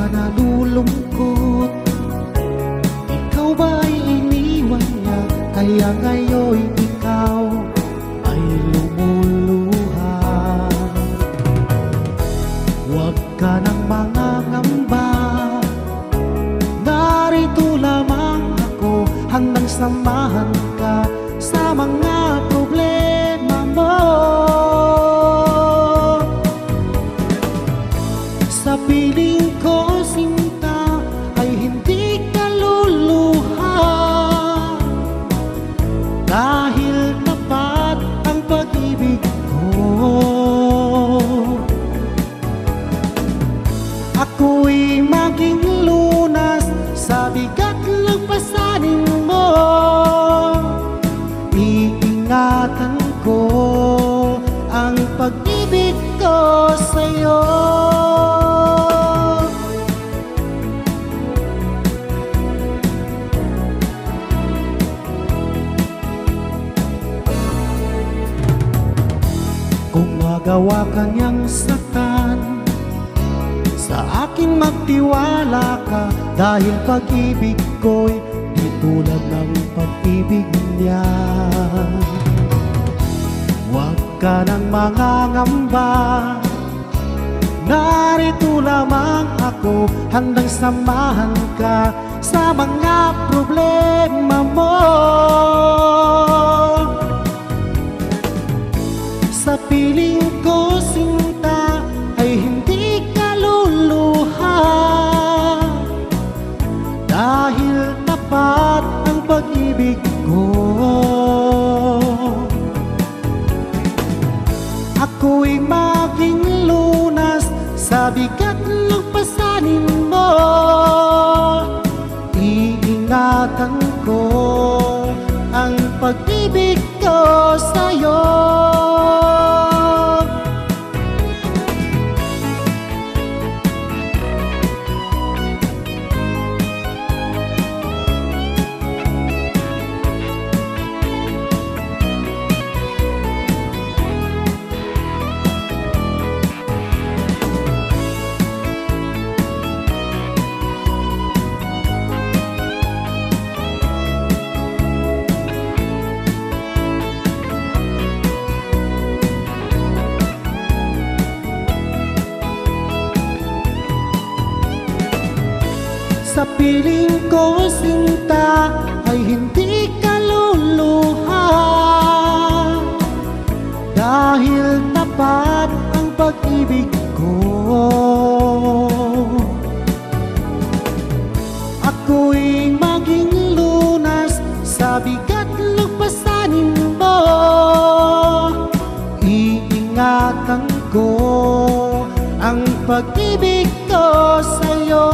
nalulungkot? Ikaw ba'y iniwan niya, kaya ngayon ikaw ay lumuluha? Huwag ka nang mangangamba, narito lamang ako, handang samahan ka sa mga problema mo. Sa piling ko, sinta, ay hindi ka luluha, dahil tapat ang pag-ibig ko. Ako'y maging lunas sa bigat ng pasanin mo. Iingatan ko ang pag-ibig ko sa'yo. Kung magawa ka niyang saktan, sa akin magtiwala ka, dahil pag-ibig ko'y di tulad ng pag-ibig niya. Huwag ka nang mangangamba, narito lamang ako, handang samahan ka sa mga problema mo. Sa piling ko, sinta, ay hindi ka luluha, dahil tapat ang pag-ibig ko. Ako'y maging lunas sa bigat ng pasanin mo. Iingatan ko ang pag-ibig ko sa'yo. Sa piling ko, sinta, ay hindi ka luluha, dahil tapat ang pag-ibig ko. Ako'y maging lunas sa bigat ng pasanin mo. Iingatan ko ang pag-ibig ko sa'yo.